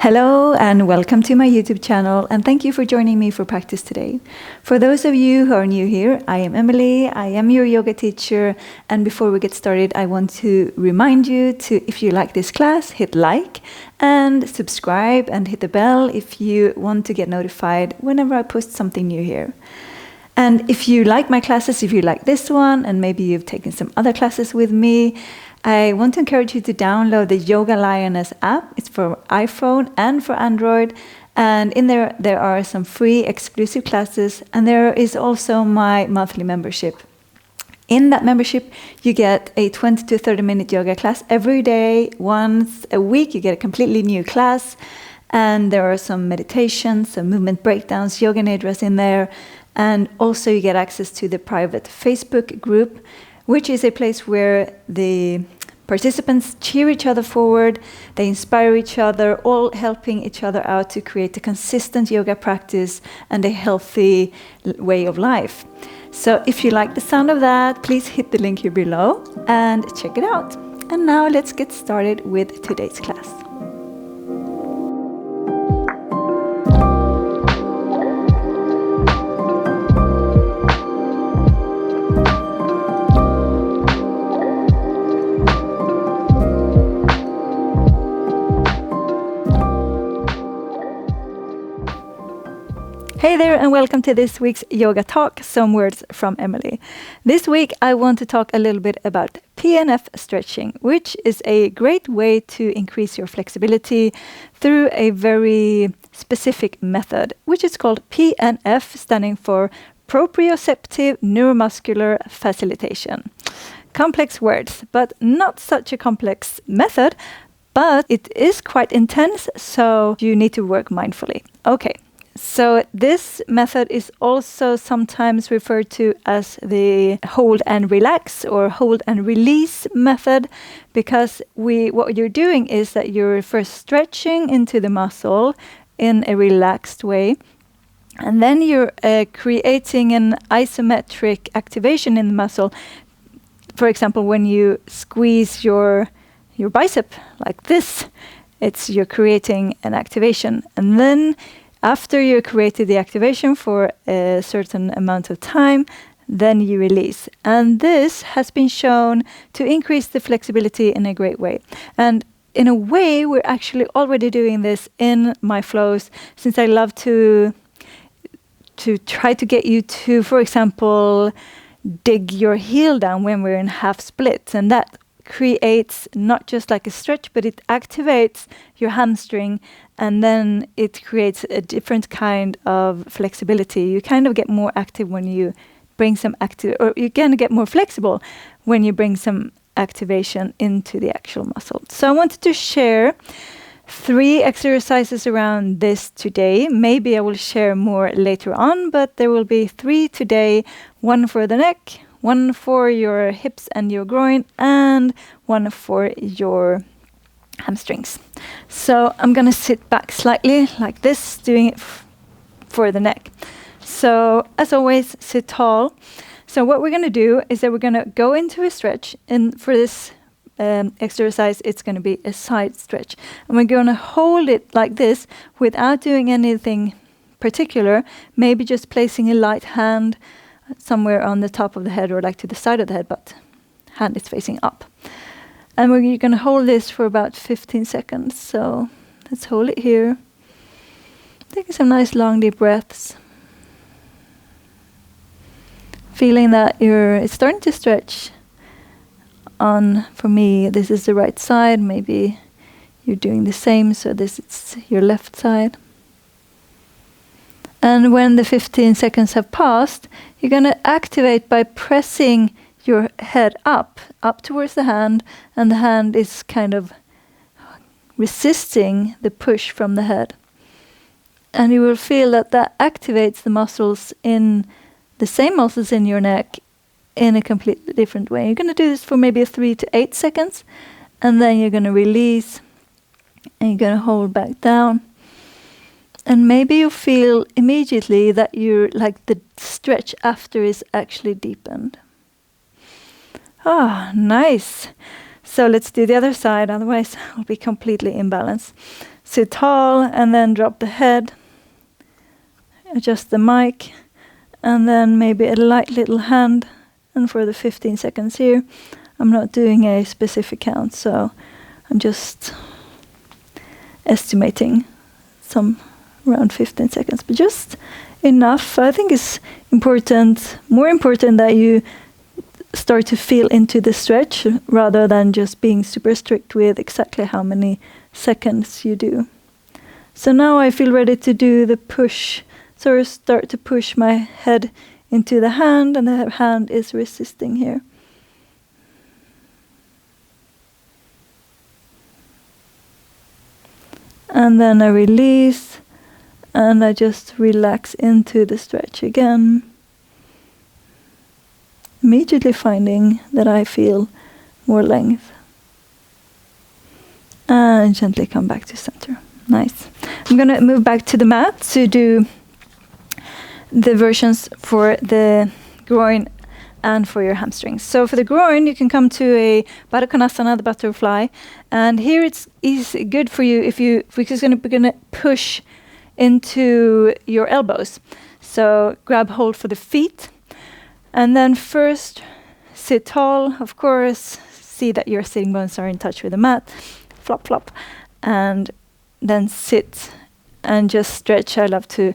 Hello and welcome to my YouTube channel, and thank you for joining me for practice today. For those of you who are new here, I am Emily, I am your yoga teacher, and before we get started I want to remind you to, if you like this class, hit like and subscribe and hit the bell if you want to get notified whenever I post something new here. And if you like my classes, if you like this one, and maybe you've taken some other classes with me, I want to encourage you to download the Yoga Lioness app. It's for iPhone and for Android. And in there are some free exclusive classes. And there is also my monthly membership. In that membership, you get a 20 to 30 minute yoga class every day. Once a week, you get a completely new class. And there are some meditations, some movement breakdowns, yoga nidras in there. And also you get access to the private Facebook group, which is a place where the participants cheer each other forward, they inspire each other, all helping each other out to create a consistent yoga practice and a healthy way of life. So if you like the sound of that, please hit the link here below and check it out. And now let's get started with today's class. Hey there and welcome to this week's Yoga Talk, some words from Emily. This week I want to talk a little bit about pnf-stretching, which is a great way to increase your flexibility through a very specific method, which is called PNF, standing for proprioceptive neuromuscular facilitation. Complex words, but not such a complex method, but it is quite intense, so you need to work mindfully. Okay. So this method is also sometimes referred to as the hold and relax or hold and release method, because what you're doing is that you're first stretching into the muscle in a relaxed way, and then you're creating an isometric activation in the muscle. For example, when you squeeze your bicep like this, you're creating an activation, and then after you created the activation for a certain amount of time, then you release. And this has been shown to increase the flexibility in a great way. And in a way, we're actually already doing this in my flows, since I love to try to get you to, for example, dig your heel down when we're in half splits. And that creates not just like a stretch, but it activates your hamstring, and then it creates a different kind of flexibility. You kind of get more active when you bring some or you're going to get more flexible when you bring some activation into the actual muscle. So I wanted to share 3 exercises around this today. Maybe I will share more later on, but there will be 3 today, 1 for the neck, 1 for your hips and your groin, and 1 for your hamstrings. So I'm going to sit back slightly like this, doing it for the neck. So as always, sit tall. So what we're going to do is that we're going to go into a stretch, and for this exercise it's going to be a side stretch, and we're going to hold it like this without doing anything particular, maybe just placing a light hand somewhere on the top of the head or like to the side of the head, but hand is facing up. And we're going to hold this for about 15 seconds. So let's hold it here. Taking some nice long deep breaths. Feeling that it's starting to stretch for me, this is the right side. Maybe you're doing the same. So this is your left side. And when the 15 seconds have passed, you're going to activate by pressing your head up towards the hand, and the hand is kind of resisting the push from the head. And you will feel that activates the muscles the same muscles in your neck in a completely different way. You're going to do this for maybe 3 to 8 seconds, and then you're going to release, and you're going to hold back down. And maybe you feel immediately that the stretch after is actually deepened. Nice. So let's do the other side, otherwise I'll be completely imbalanced. sit tall and then drop the head. Adjust the mic. And then maybe a light little hand. And for the 15 seconds here, I'm not doing a specific count, so I'm just estimating some around 15 seconds, but just enough. I think it's important, more important that you start to feel into the stretch rather than just being super strict with exactly how many seconds you do. So now I feel ready to do the push. So I start to push my head into the hand, and the hand is resisting here. And then I release, and I just relax into the stretch again. Immediately finding that I feel more length. And gently come back to center. Nice. I'm going to move back to the mat to do the versions for the groin and for your hamstrings. So for the groin, you can come to a Baddha Konasana, the butterfly. And here it's good for you because we're going to push into your elbows. So grab hold for the feet. And then first, sit tall, of course. See that your sitting bones are in touch with the mat. Flop, flop. And then sit and just stretch. I love to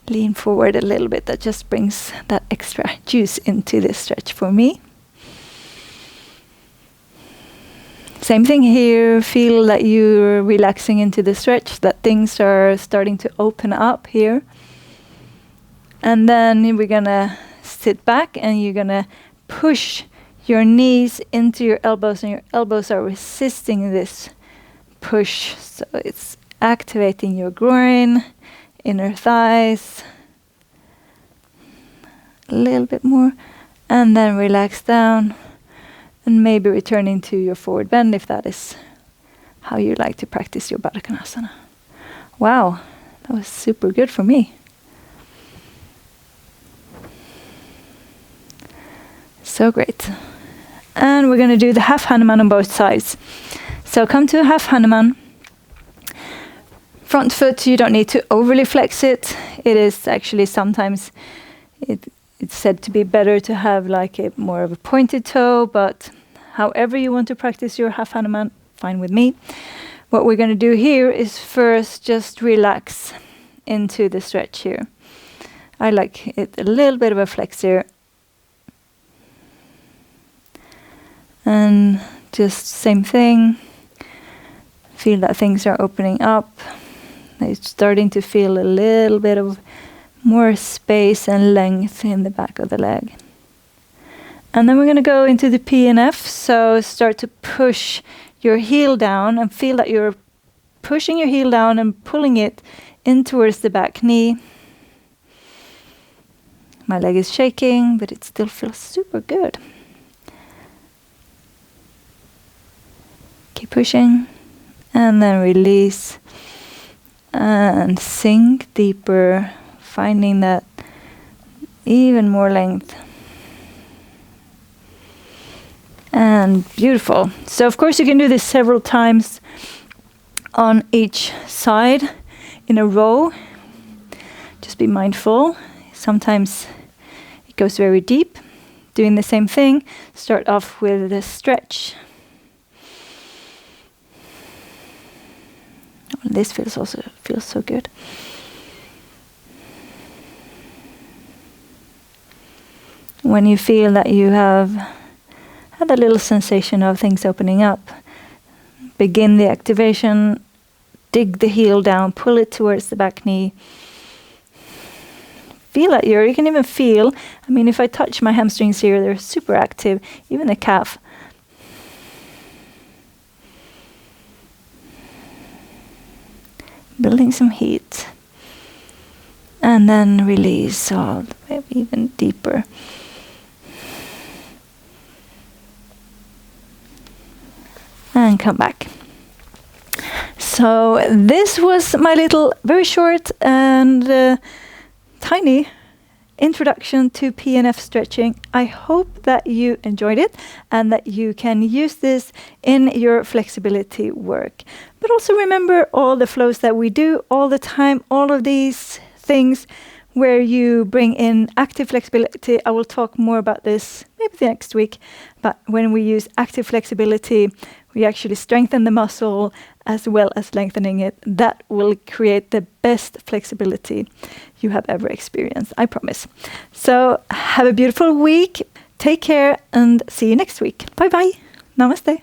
lean forward a little bit. That just brings that extra juice into this stretch for me. Same thing here. Feel that you're relaxing into the stretch, that things are starting to open up here. And then we're going to sit back and you're going to push your knees into your elbows, and your elbows are resisting this push. So it's activating your groin, inner thighs, a little bit more, and then relax down and maybe returning to your forward bend if that is how you like to practice your Baddha Konasana. Wow, that was super good for me. So great. And we're going to do the half Hanuman on both sides. So come to a half Hanuman. Front foot, you don't need to overly flex it. It is actually sometimes, it's said to be better to have like a more of a pointed toe, but however you want to practice your half Hanuman, fine with me. What we're going to do here is first just relax into the stretch here. I like it a little bit of a flex here. And just same thing. Feel that things are opening up. It's starting to feel a little bit of more space and length in the back of the leg. And then we're going to go into the pnf. So start to push your heel down and feel that you're pushing your heel down and pulling it in towards the back knee. My leg is shaking, but it still feels super good. Keep pushing and then release and sink deeper, finding that even more length. And beautiful. So of course you can do this several times on each side in a row. Just be mindful. Sometimes it goes very deep. Doing the same thing, start off with the stretch. This feels so good. When you feel that you have had a little sensation of things opening up, begin the activation, dig the heel down, pull it towards the back knee. Feel that you can even feel, I mean, if I touch my hamstrings here, they're super active, even the calf. Building some heat. And then release all the way even deeper. And come back. So this was my little, very short and tiny introduction to PNF stretching. I hope that you enjoyed it and that you can use this in your flexibility work. But also remember all the flows that we do all the time, all of these things where you bring in active flexibility. I will talk more about this maybe the next week. But when we use active flexibility, we actually strengthen the muscle as well as lengthening it. That will create the best flexibility you have ever experienced, I promise. So have a beautiful week. Take care and see you next week. Bye bye. Namaste.